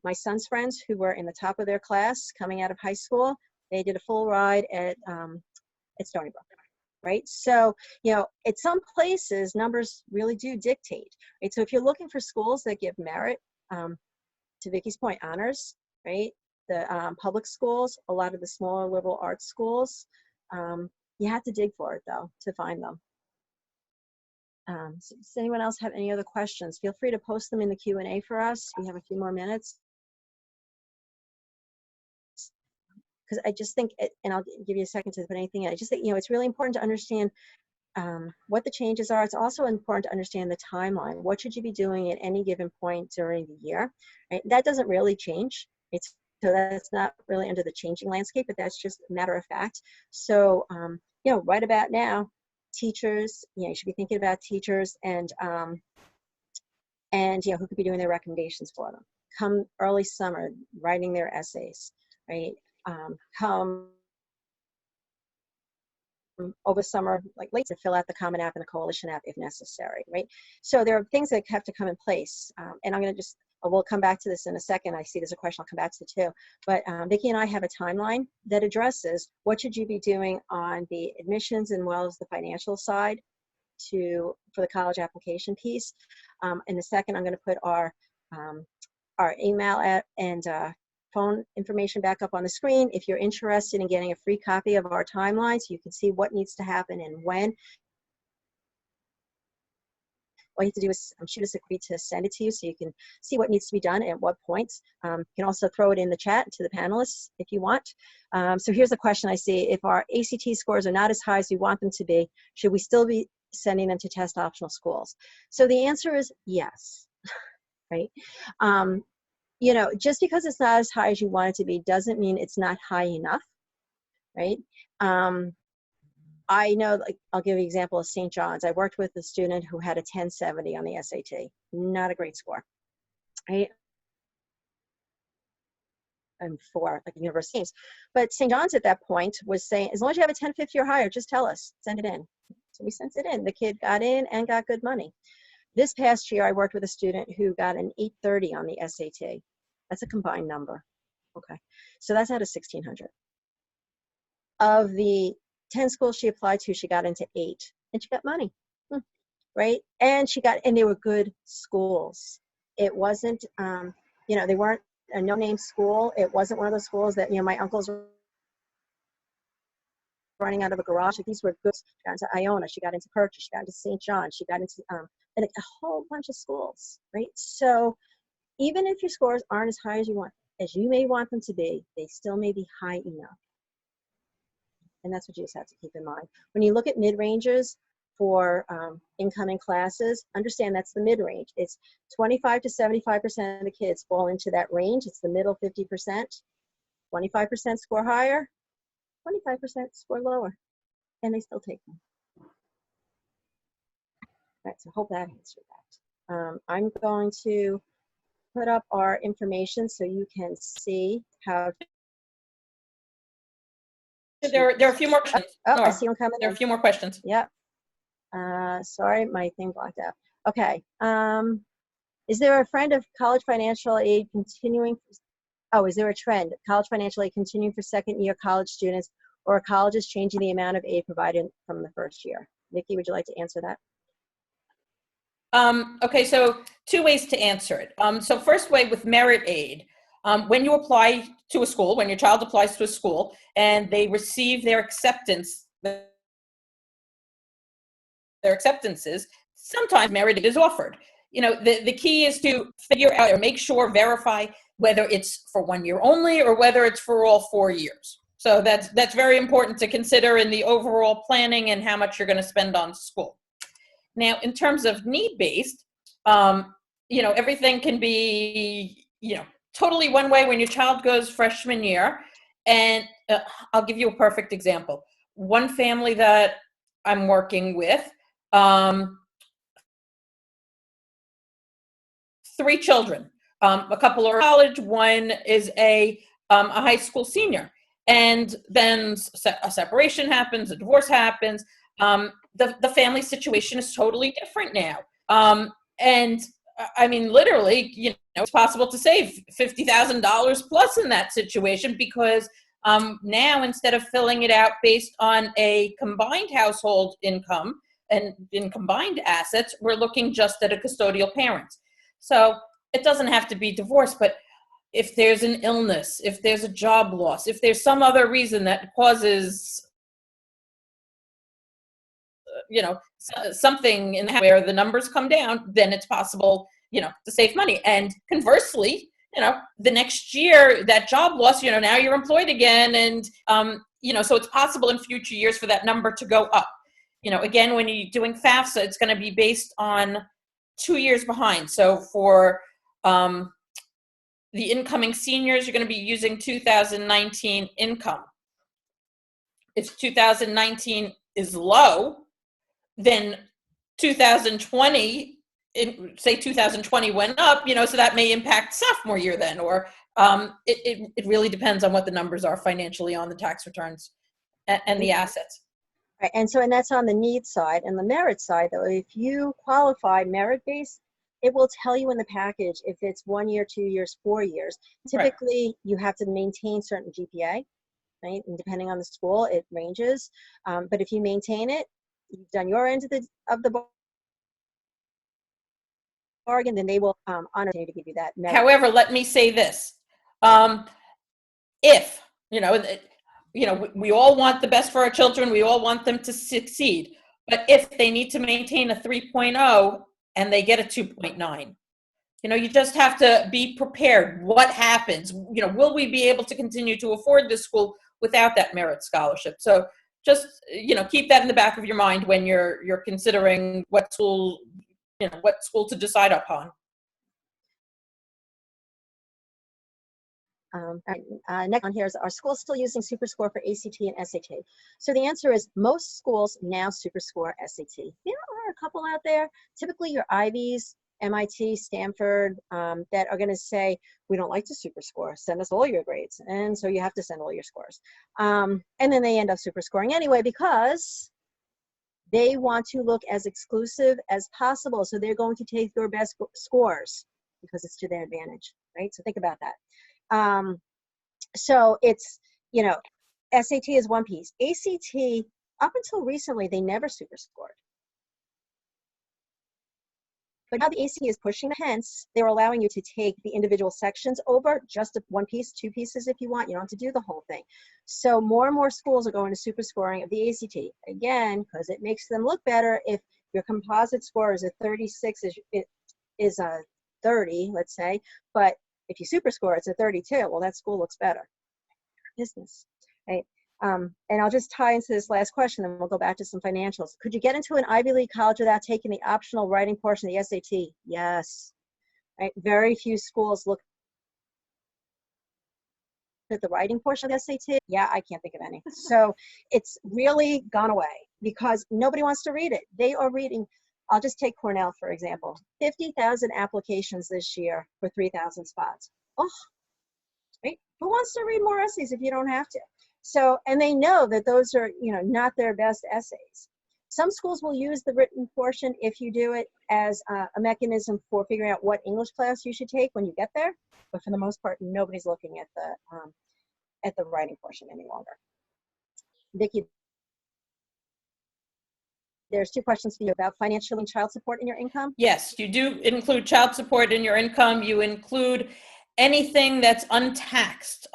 my son's friends who were in the top of their class coming out of high school, they did a full ride at Stony Brook, right? So, at some places, numbers really do dictate, right? So if you're looking for schools that give merit, to Vicki's point, honors, right? The public schools, a lot of the smaller liberal arts schools, you have to dig for it, though, to find them. So does anyone else have any other questions? Feel free to post them in the Q&A for us. We have a few more minutes. Because I just think, and I'll give you a second to put anything in, I just think, it's really important to understand what the changes are. It's also important to understand the timeline. What should you be doing at any given point during the year? Right? That doesn't really change. So that's not really under the changing landscape, but that's just a matter of fact. So, right about now, teachers, you should be thinking about teachers and who could be doing their recommendations for them. Come early summer, writing their essays, right? Come over summer, like late, to fill out the Common App and the Coalition App if necessary, right? So there are things that have to come in place. And I'm going to just, we'll come back to this in a second. I see there's a question I'll come back to too. But Vicki and I have a timeline that addresses what should you be doing on the admissions and well as the financial side for the college application piece. In a second, I'm going to put our email and phone information back up on the screen. If you're interested in getting a free copy of our timeline so you can see what needs to happen and when, all you have to do is shoot us a tweet to send it to you so you can see what needs to be done and at what points. You can also throw it in the chat to the panelists if you want. So here's a question I see. If our ACT scores are not as high as we want them to be, should we still be sending them to test optional schools? So the answer is yes, right? Just because it's not as high as you want it to be doesn't mean it's not high enough, right? I know, like, I'll give you an example of St. John's. I worked with a student who had a 1070 on the SAT. Not a great score, right? And for like universities. But St. John's at that point was saying, as long as you have a 1050 or higher, just tell us, send it in. So we sent it in. The kid got in and got good money. This past year, I worked with a student who got an 830 on the SAT. That's a combined number. Okay. So that's out of 1,600. Of the 10 schools she applied to, she got into 8, and she got money, right? And they were good schools. It wasn't, they weren't a no-name school. It wasn't one of those schools that, my uncle's running out of a garage. Like, these were good. She got into Iona, she got into Purchase, she got into St. John, she got into and a whole bunch of schools, right? So even if your scores aren't as high as you may want them to be, they still may be high enough. And that's what you just have to keep in mind. When you look at mid-ranges for incoming classes, understand that's the mid-range. It's 25 to 75% of the kids fall into that range. It's the middle 50%. 25% score higher, 25% score lower, and they still take them. Right, so I hope that answered that. I'm going to put up our information so you can see how. There are a few more questions. I see them coming. There are a few more questions. Yep. Sorry, my thing blocked out. Okay. Is there a trend of college financial aid continuing? Oh, is there a trend, college financial aid continuing for second-year college students, or are colleges changing the amount of aid provided from the first year? Vicki, would you like to answer that? Okay, so two ways to answer it. So first way with merit aid, when you apply to a school, when your child applies to a school and they receive their acceptances, sometimes merit aid is offered. The key is to figure out or make sure, verify whether it's for 1 year only or whether it's for all 4 years. So that's very important to consider in the overall planning and how much you're going to spend on school. Now, in terms of need-based, everything can be, totally one way when your child goes freshman year. And I'll give you a perfect example. One family that I'm working with, 3 children. A couple are in college, one is a high school senior. And then a separation happens, a divorce happens. The family situation is totally different now. And I mean, literally, it's possible to save $50,000 plus in that situation because now instead of filling it out based on a combined household income and in combined assets, we're looking just at a custodial parent. So it doesn't have to be divorce, but if there's an illness, if there's a job loss, if there's some other reason that causes something in where the numbers come down, then it's possible, to save money. And conversely, the next year, that job loss, now you're employed again. And, so it's possible in future years for that number to go up. Again, when you're doing FAFSA, it's going to be based on 2 years behind. So for the incoming seniors, you're going to be using 2019 income. If 2019 is low, then 2020, say 2020 went up, so that may impact sophomore year then, or it really depends on what the numbers are financially on the tax returns and the assets. Right. And that's on the need side. And the merit side, though, if you qualify merit-based, it will tell you in the package if it's 1 year, 2 years, 4 years. Typically, right, you have to maintain certain GPA, right? And depending on the school, it ranges. But if you maintain it, you've done your end of the bargain, then they will honor you to give you that merit. However, let me say this. If, we all want the best for our children. We all want them to succeed. But if they need to maintain a 3.0 and they get a 2.9, you just have to be prepared. What happens? Will we be able to continue to afford this school without that merit scholarship? So just, keep that in the back of your mind when you're considering what school to decide upon. Next on here is, are schools still using SuperScore for ACT and SAT? So the answer is most schools now SuperScore SAT. There are a couple out there, typically your Ivies, MIT, Stanford, that are going to say, we don't like to SuperScore, send us all your grades. And so you have to send all your scores. And then they end up SuperScoring anyway because they want to look as exclusive as possible. So they're going to take your best scores because it's to their advantage, right? So think about that. So it's, SAT is one piece. ACT, up until recently, they never SuperScored. But now the ACT is pushing, hence they're allowing you to take the individual sections over just one piece, 2 pieces if you want. You don't have to do the whole thing. So more and more schools are going to SuperScoring of the ACT. Again, because it makes them look better if your composite score is a 36, is a 30, let's say, but if you SuperScore, it's a 32. Well, that school looks better. Business, right? And I'll just tie into this last question, and we'll go back to some financials. Could you get into an Ivy League college without taking the optional writing portion of the SAT? Yes. Right? Very few schools look at the writing portion of the SAT. Yeah, I can't think of any. So it's really gone away because nobody wants to read it. They are reading. I'll just take Cornell, for example. 50,000 applications this year for 3,000 spots. Oh, right? Who wants to read more essays if you don't have to? So, and they know that those are, not their best essays. Some schools will use the written portion if you do it as a mechanism for figuring out what English class you should take when you get there. But for the most part, nobody's looking at the writing portion any longer. Vicki, there's two questions for you about financial and child support in your income. Yes, you do include child support in your income. You include anything that's untaxed.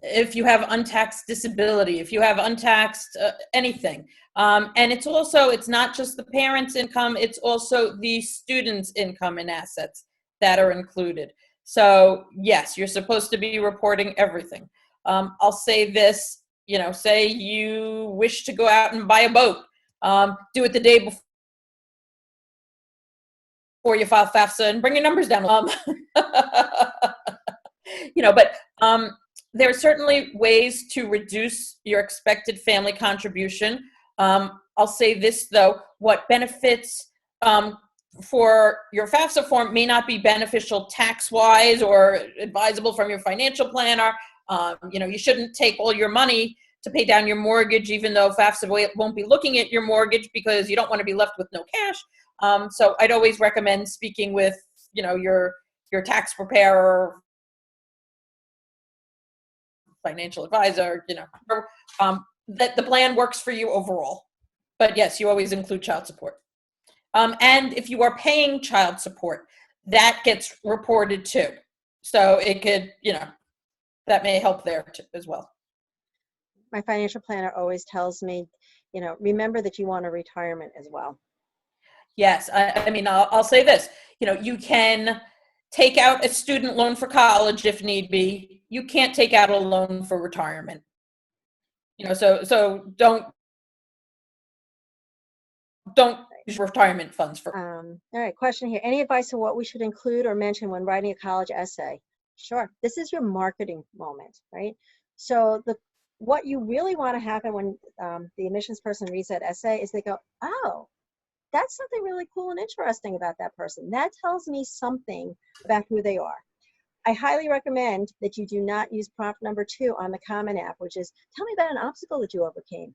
If you have untaxed disability, if you have untaxed anything. And it's not just the parent's income, it's also the student's income and assets that are included. So yes, you're supposed to be reporting everything. I'll say this, say you wish to go out and buy a boat, do it the day before you file FAFSA and bring your numbers down. But there are certainly ways to reduce your expected family contribution. I'll say this, though, what benefits for your FAFSA form may not be beneficial tax-wise or advisable from your financial planner. You shouldn't take all your money to pay down your mortgage, even though FAFSA won't be looking at your mortgage because you don't want to be left with no cash. So I'd always recommend speaking with, your tax preparer, financial advisor, that the plan works for you overall. But yes, you always include child support. And if you are paying child support, that gets reported too. So it could, that may help there too, as well. My financial planner always tells me, remember that you want a retirement as well. Yes, I'll say this, you can take out a student loan for college if need be. You can't take out a loan for retirement. So don't use retirement funds for. All right, question here. Any advice on what we should include or mention when writing a college essay? Sure. This is your marketing moment, right? So what you really want to happen when the admissions person reads that essay is they go, oh, that's something really cool and interesting about that person. That tells me something about who they are. I highly recommend that you do not use prompt number 2 on the Common App, which is, tell me about an obstacle that you overcame.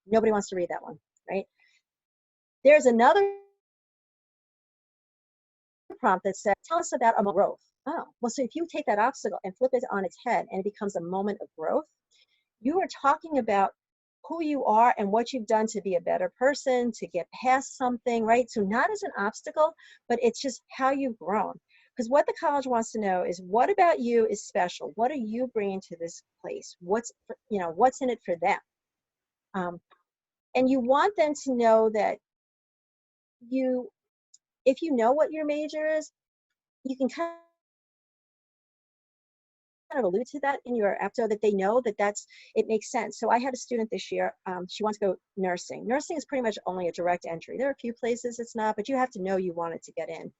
Nobody wants to read that one, right? There's another prompt that says, tell us about a growth. Oh, well, so if you take that obstacle and flip it on its head and it becomes a moment of growth, you are talking about who you are and what you've done to be a better person, to get past something, right? So not as an obstacle, but it's just how you've grown. Because what the college wants to know is, what about you is special? What are you bringing to this place? What's in it for them? And you want them to know that if you know what your major is, you can kind of allude to that in your app so that they know that it makes sense. So I had a student this year, she wants to go nursing. Nursing is pretty much only a direct entry. There are a few places it's not, but you have to know you wanted to get in.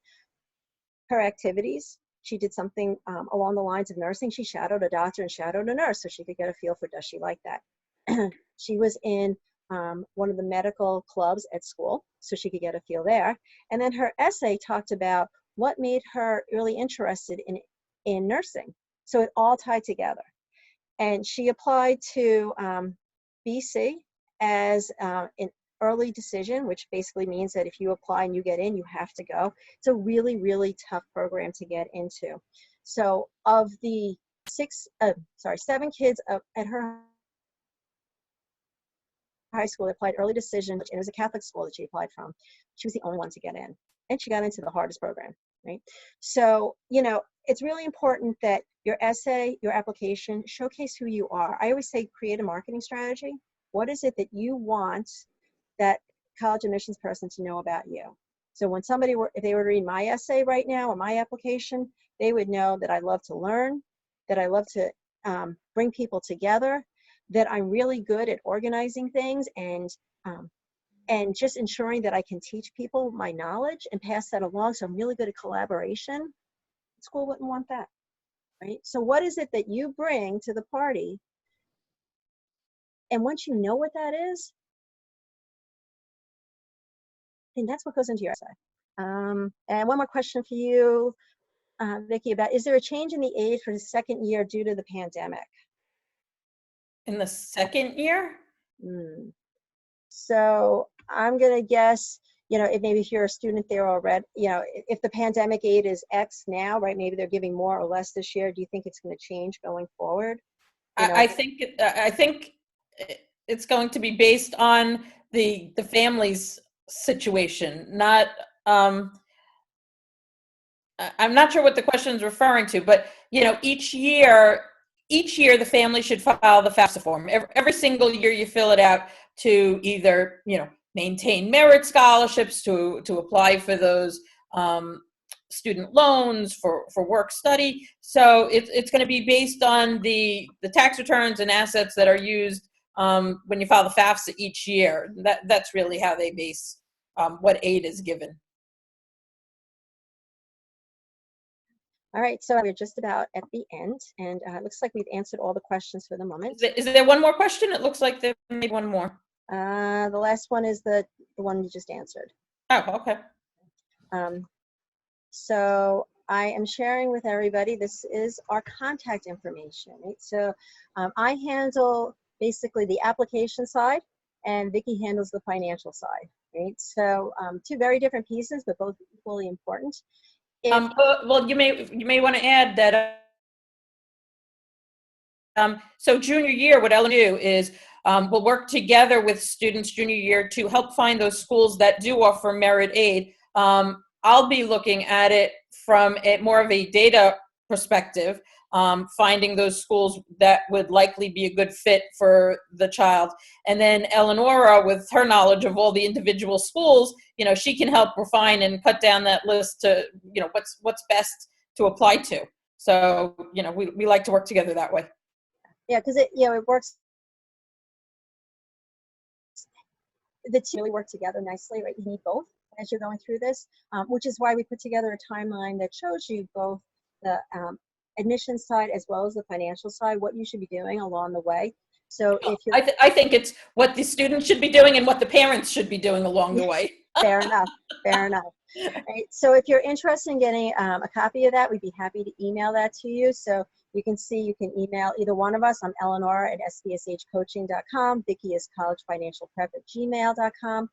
Her activities, she did something along the lines of nursing. She shadowed a doctor and shadowed a nurse so she could get a feel for, does she like that? She was in one of the medical clubs at school so she could get a feel there. And then her essay talked about what made her really interested in nursing. So it all tied together. And she applied to BC as an early decision, which basically means that if you apply and you get in, you have to go. It's a really, really tough program to get into. So of the 7 kids at her high school that applied early decision, and it was a Catholic school that she applied from, she was the only one to get in. And she got into the hardest program, right? So, it's really important that your essay, your application, showcase who you are. I always say create a marketing strategy. What is it that you want that college admissions person to know about you? So when if they were to read my essay right now or my application, they would know that I love to learn, that I love to bring people together, that I'm really good at organizing things and just ensuring that I can teach people my knowledge and pass that along. So I'm really good at collaboration. School wouldn't want that, right? So what is it that you bring to the party? And once you know what that is, then that's what goes into your essay. And one more question for you, Vicki, about, is there a change in the age for the second year due to the pandemic? In the second year? Hmm. So I'm gonna guess, maybe if you're a student there already, if the pandemic aid is X now, right? Maybe they're giving more or less this year. Do you think it's going to change going forward? You know, I think it's going to be based on the family's situation, not. Um, I'm not sure what the question is referring to, but each year the family should file the FAFSA form. Every single year you fill it out to either maintain merit scholarships, to apply for those student loans, for work study. So it's going to be based on the tax returns and assets that are used when you file the FAFSA each year. That's really how they base what aid is given. all right, so we're just about at the end, and it looks like we've answered all the questions for the moment. Is there one more question? It looks like there may be one more. The last one is the one you just answered. Oh, okay. So I am sharing with everybody, this is our contact information, right? So I handle basically the application side, and Vicki handles the financial side, right? So two very different pieces, but both equally important. Well, you may want to add that. So junior year, what Ellen do is we'll work together with students junior year to help find those schools that do offer merit aid. I'll be looking at it from more of a data perspective, finding those schools that would likely be a good fit for the child. And then Eleanora, with her knowledge of all the individual schools, she can help refine and cut down that list to, what's best to apply to. So, we like to work together that way. Yeah, because it works. The two really work together nicely, right? You need both as you're going through this, which is why we put together a timeline that shows you both the admissions side as well as the financial side, what you should be doing along the way. So if you're, I think it's what the students should be doing and what the parents should be doing along the way. Fair enough. Fair enough. Right. So if you're interested in getting a copy of that, we'd be happy to email that to you. So you can email either one of us. I'm Eleanora at sbshcoaching.com. Vicki is collegefinancialprep@gmail.com.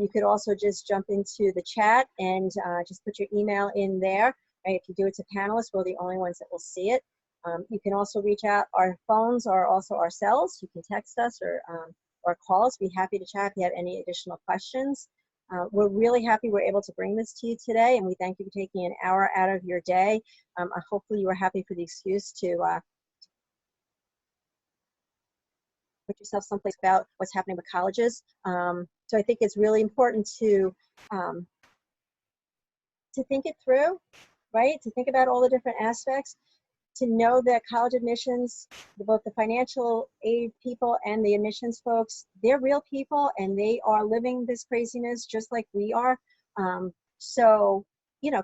You could also just jump into the chat and just put your email in there. Right? If you do it to panelists, we're the only ones that will see it. You can also reach out. Our phones are also our cells. You can text us or call us. We'd be happy to chat if you have any additional questions. We're really happy we're able to bring this to you today, and we thank you for taking an hour out of your day. Hopefully you were happy for the excuse to put yourself someplace about what's happening with colleges. So I think it's really important to think it through, right? To think about all the different aspects, to know that college admissions, both the financial aid people and the admissions folks, they're real people and they are living this craziness just like we are. So,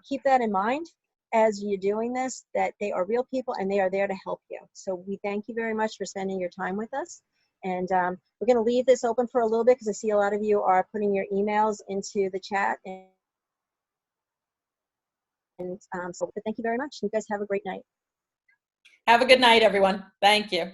keep that in mind as you're doing this, that they are real people and they are there to help you. So we thank you very much for spending your time with us. And we're going to leave this open for a little bit because I see a lot of you are putting your emails into the chat. So thank you very much. You guys have a great night. Have a good night, everyone. Thank you.